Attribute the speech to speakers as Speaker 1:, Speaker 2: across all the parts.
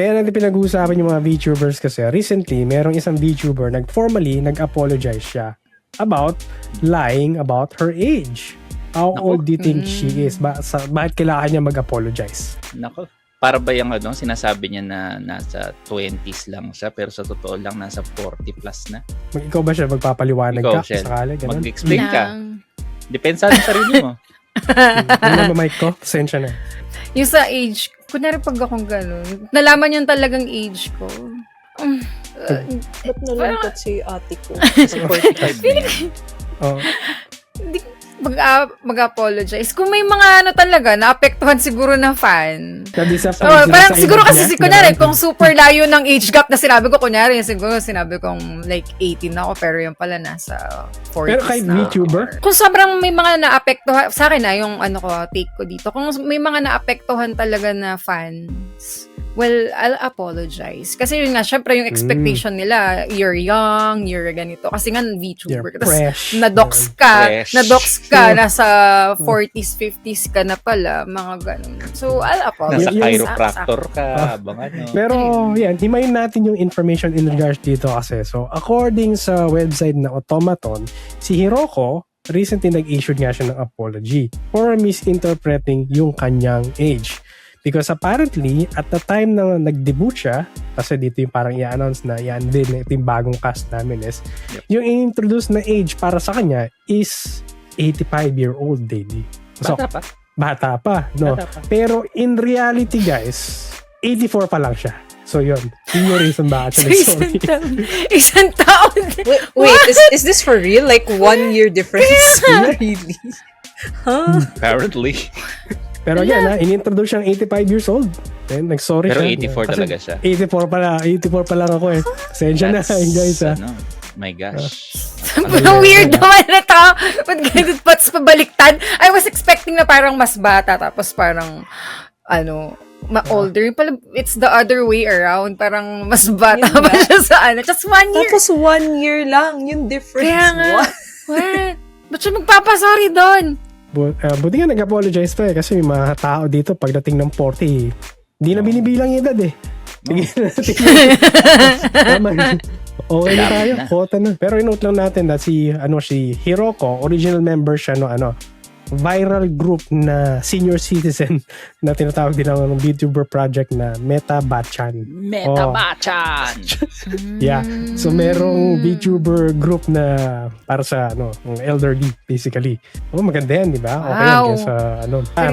Speaker 1: Kaya natin pinag-uusapan yung mga VTubers kasi recently, merong isang VTuber nag-apologize siya about lying about her age. How old do you think she is? Bakit kailangan niya mag-apologize?
Speaker 2: Nako. Para ba yung sinasabi niya na nasa 20s lang siya pero sa totoo lang nasa 40 plus na?
Speaker 1: Ikaw ba siya magpapaliwanag ka? Sakali, ganun?
Speaker 2: Mag-explain ka. Depende sa sarili mo.
Speaker 1: Ano ba mic ko? Pasensya na.
Speaker 3: Yung sa age, kunwari pag akong gano'n, nalaman yung talagang age ko.
Speaker 4: Ba't nalungkot si ate ko?
Speaker 2: Sa 45 na yan.
Speaker 1: Oh.
Speaker 3: Mag-apologize. Kung may mga talaga, naapektuhan siguro na fan.
Speaker 1: Parang
Speaker 3: siguro kasi kunyari, kung super layo ng age gap na sinabi ko, kunyari, siguro sinabi kong like 18 na ako, pero yung pala nasa 40s
Speaker 1: pero kay
Speaker 3: na.
Speaker 1: VTuber?
Speaker 3: Kung sobrang may mga naapektuhan, sa akin na yung take ko dito, kung may mga naapektuhan talaga na fans, well, I'll apologize. Kasi yun nga, syempre yung expectation nila, you're young, you're ganito. Kasi nga, VTuber.
Speaker 1: You're fresh.
Speaker 3: Nadox ka, nasa 40s, 50s ka na pala, mga ganun. So, I'll apologize.
Speaker 2: Nasa chiropractor ka, bang ano.
Speaker 1: Pero, yan, himayin natin yung information in regards dito kasi. So, according sa website na Automaton, si Hiroko, recently nag-issue nga siya ng apology for misinterpreting yung kanyang age. Because apparently, at the time na nag-debut siya, kasi dito yung parang i-announce na yan din, ito yung bagong cast namin is, yung in-introduce na age para sa kanya is 85-year-old daily. So, Bata pa, no?
Speaker 2: Bata pa.
Speaker 1: Pero in reality, guys, 84 pa lang siya. So, yun. Yun yung reason bakit siya nag-sorry.
Speaker 3: Isang taon.
Speaker 4: Wait, is this for real? Like 1 year difference? Really? Huh?
Speaker 2: Apparently.
Speaker 1: Pero yan, in-introduce siyang 85 years old. Then, nag-sorry
Speaker 2: Pero
Speaker 1: siya.
Speaker 2: 84 talaga siya.
Speaker 1: 84 pa lang ako eh. Pasensya na, guys.
Speaker 2: My gosh.
Speaker 3: Ang weird naman na tao. Ba't pabaliktad? I was expecting na parang mas bata, tapos parang, ma-older. Pala, it's the other way around. Parang mas bata pa siya sa Just 1 year.
Speaker 4: Tapos 1 year lang yung difference.
Speaker 3: Kaya nga. What? Ba't siya magpapasorry doon?
Speaker 1: Buti nga nag-apologize pa eh. Kasi may mga tao dito, pagdating ng 40, hindi na binibilang yung edad eh. Sige na. Okay na tayo. Kota na. Pero inote lang natin na si Hiroko, original member siya viral group na senior citizen na tinatawag din ng VTuber project na Metabachan.
Speaker 2: Metabachan!
Speaker 1: Yeah. So, merong VTuber group na para sa elderly, basically. Maganda yan, di ba? Okay yan.
Speaker 3: Wow.
Speaker 1: Sa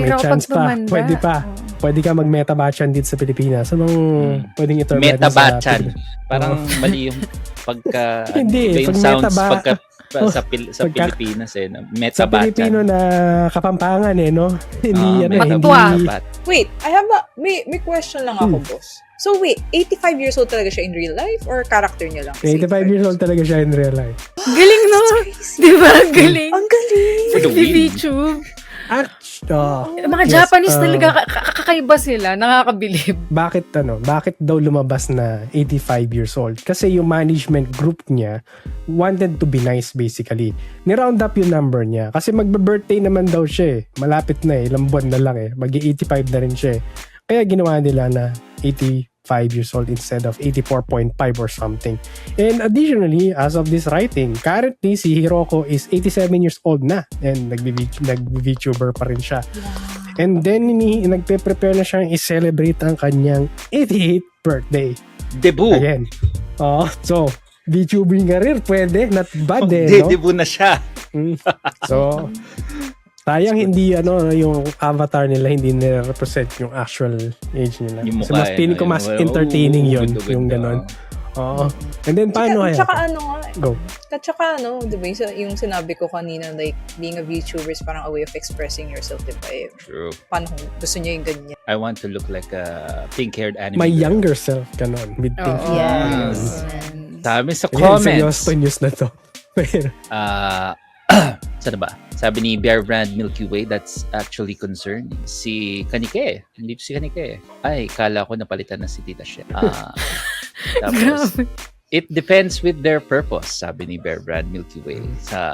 Speaker 1: may chance pa. Pwede pa. Pwede ka mag-Metabachan dito sa Pilipinas. Anong pwedeng ito?
Speaker 2: Metabachan. Parang mali yung pagka...
Speaker 1: Hindi.
Speaker 2: Yung sounds pagka... sa Pilipinas Metabachan.
Speaker 1: Sa Pilipino na Kapampangan no? Hindi
Speaker 4: Wait, I have may question lang ako, boss. So wait, 85 years old talaga siya in real life or character niya lang?
Speaker 1: 85 years old talaga siya in real life.
Speaker 3: Galing no? Di ba? Galing.
Speaker 4: Ang galing.
Speaker 3: VTube. Mga Japanese talaga kakaiba sila, nakakabilib.
Speaker 1: Bakit daw lumabas na 85 years old? Kasi yung management group niya wanted to be nice basically. Ni-round up yung number niya kasi magbe-birthday naman daw siya malapit na ilang buwan na lang mag-85 na rin siya Kaya ginawa nila na 85 years old instead of 84.5 or something. And additionally, as of this writing, currently si Hiroko is 87 years old na and nag-VTuber pa rin siya. Yeah. And then nagpe-prepare na siyang i-celebrate ang kanyang 88th birthday.
Speaker 2: Debut!
Speaker 1: Again. So, VTubing nga rin, pwede, not bad no?
Speaker 2: Debut na siya.
Speaker 1: So, sayang hindi yung avatar nila hindi nire-represent yung actual age nila.
Speaker 2: Yung
Speaker 1: Kasi mas feeling ko mas entertaining yun, yung ganon. Oo. And then paano kaya?
Speaker 4: Tsaka
Speaker 1: Go.
Speaker 4: Tsaka diba yung sinabi ko kanina, like being a VTuber is parang a way of expressing yourself, diba?
Speaker 2: True.
Speaker 4: Paano kung gusto niya yung ganyan?
Speaker 2: I want to look like a pink-haired anime.
Speaker 1: My younger self, ganon. With pink hair.
Speaker 4: Yes.
Speaker 2: Sabi sa comments.
Speaker 1: Seryoso news na to.
Speaker 2: Saan ba? Sabi ni Bear Brand Milky Way, that's actually concerned. Si Kanike. Hindi si Kanike. Ay, kala ko napalitan na si Tita Shea. Tapos, It depends with their purpose, sabi ni Bear Brand Milky Way.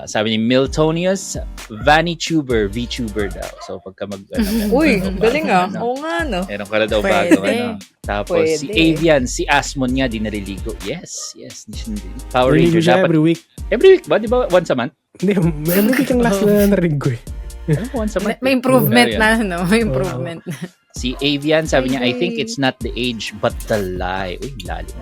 Speaker 2: Sabi ni Miltonius, VaniTuber, VTuber daw. So pagka
Speaker 4: Uy, galing ah.
Speaker 2: Ano,
Speaker 4: Oo nga, no?
Speaker 2: meron ka na daw
Speaker 3: Pwede.
Speaker 2: bago, ano. Tapos si
Speaker 4: Pwede.
Speaker 2: Avian, si Asmon nga, di naliligo. Yes, di siya naliligo. Power
Speaker 1: Naliligo
Speaker 2: Ranger,
Speaker 1: siya
Speaker 2: dapat.
Speaker 1: every week.
Speaker 2: Every week ba? Di ba once a month?
Speaker 1: Hindi, every week ang last na narinig ko eh.
Speaker 2: Ano, once a month.
Speaker 3: May improvement
Speaker 2: Yan.
Speaker 3: na, no? May improvement.
Speaker 2: Si Avian, sabi niya, I think
Speaker 3: Ay.
Speaker 2: it's not the age, but the lie. Uy, lalim.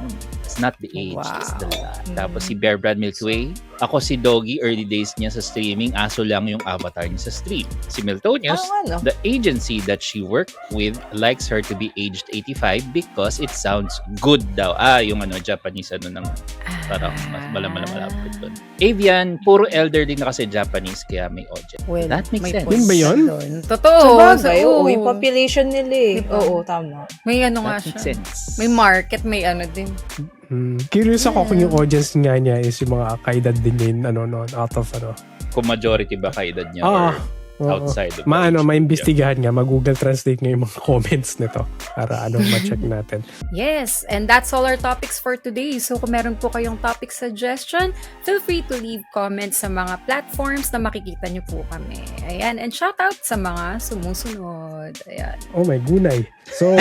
Speaker 2: It's not the age, it's the lie. Tapos si Bear Brand Milky Way, ako si Doggy, early days niya sa streaming, aso lang yung avatar niya sa stream. Si Miltonius,
Speaker 4: Oo nga, no?
Speaker 2: the agency that she worked with likes her to be aged 85 because it sounds good daw. Yung Japanese ng parang malapit doon. Avian, puro elderly na kasi Japanese kaya may audience.
Speaker 3: Well,
Speaker 2: That makes
Speaker 3: may
Speaker 2: sense.
Speaker 3: point
Speaker 1: Yun ba yun?
Speaker 3: doon. Totoo.
Speaker 4: Sabagay,
Speaker 3: oo.
Speaker 4: oo, yung population nila eh.
Speaker 3: Diba?
Speaker 4: Oo, tama.
Speaker 3: May ano nga
Speaker 2: That makes
Speaker 3: siya.
Speaker 2: sense.
Speaker 3: May market, may ano din.
Speaker 1: Curious ako kung yung audience nga niya is yung mga kaedad din niya yung out of
Speaker 2: Kung majority ba kaedad niya
Speaker 1: Ah,
Speaker 2: or outside of the age
Speaker 1: maimbestigahan nga, mag-Google Translate nga yung mga comments nito para ma-check natin.
Speaker 3: Yes, and that's all our topics for today. So kung meron po kayong topic suggestion, feel free to leave comments sa mga platforms na makikita nyo po kami. Ayan, and shout out sa mga sumusunod. Ayan.
Speaker 1: Oh my gunay. So,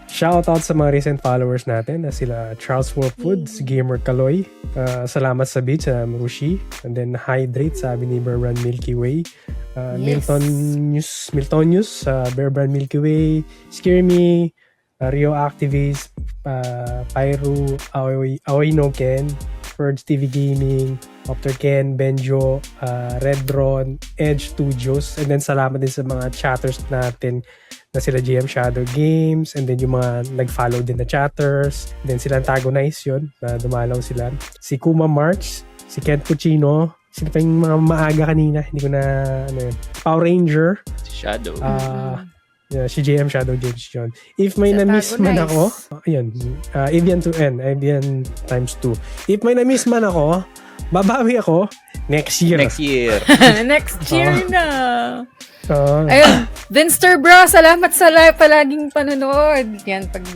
Speaker 1: shout out sa mga recent followers natin na sila Charles Warfoods, Gamer Kaloy, Salamat sa Beach, Rushi, and then Hydrate, sabi ni Bear Milky Way,
Speaker 3: Yes.
Speaker 1: Miltonius, Bear Brand Milky Way, Scare Me, Rio Activist, Pyro, Aoy No Ken, Purge TV Gaming, Opter Ken, Benjo, Redron, Edge Studios, and then salamat din sa mga chatters natin na sila GM Shadow Games, and then yung mga nag-follow din na chatters, and then sila antagonize yun, na dumalaw sila. Si Kuma March, si Ken Puccino, sino pa yung mga maaga kanina, hindi ko na, Power Ranger,
Speaker 2: Si Shadow.
Speaker 1: yeah, si JM Shadow Games yun. If may
Speaker 3: Si
Speaker 1: na-miss man
Speaker 3: antagonize.
Speaker 1: ako, ayun, Avian to N, Avian times 2. If may na-miss man ako, babawi ako next year.
Speaker 2: Next year.
Speaker 3: Next year na.
Speaker 1: Ah,
Speaker 3: Ayun, Vinster Bro, salamat sa palaging panonood. Yan, pag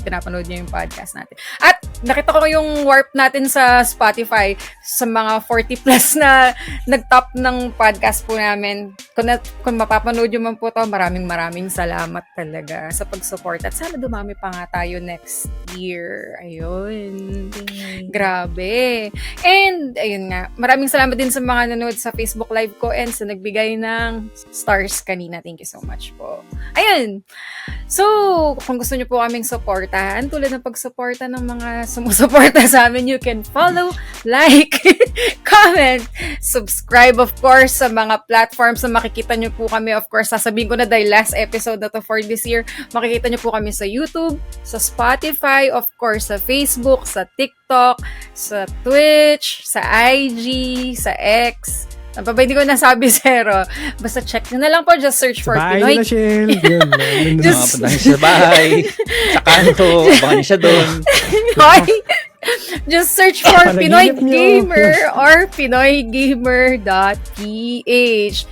Speaker 3: pinapanood niyo yung podcast natin. At nakita ko yung warp natin sa Spotify sa mga 40 plus na nag-top ng podcast po namin. Kung mapapanood nyo man po to, maraming salamat talaga sa pag-support. At sana dumami pa nga tayo next year. Ayun. Grabe. And, ayun nga, maraming salamat din sa mga nanonood sa Facebook Live ko and sa nagbigay ng stars kanina. Thank you so much po. Ayun. So, kung gusto nyo po kaming supportahan, tulad ng pagsuporta ng mga sumusuporta sa amin, you can follow, like, comment, subscribe, of course, sa mga platforms na makikita nyo po kami. Of course, sasabihin ko na dahil last episode na to for this year, makikita nyo po kami sa YouTube, sa Spotify, of course, sa Facebook, sa TikTok, sa Twitch, sa IG, sa X. Ano pa ba, hindi ko nasabi zero. Basta check nyo na lang po. Just search for
Speaker 1: bahay
Speaker 3: Pinoy.
Speaker 1: nila, Shell. Yun.
Speaker 3: Just-
Speaker 2: Punta siya sa bahay. Sa kanto. Baka niya siya doon.
Speaker 3: Pinoy. Just search for
Speaker 1: Panaginip
Speaker 3: Pinoy
Speaker 1: nyo.
Speaker 3: Gamer or PinoyGamer.ph.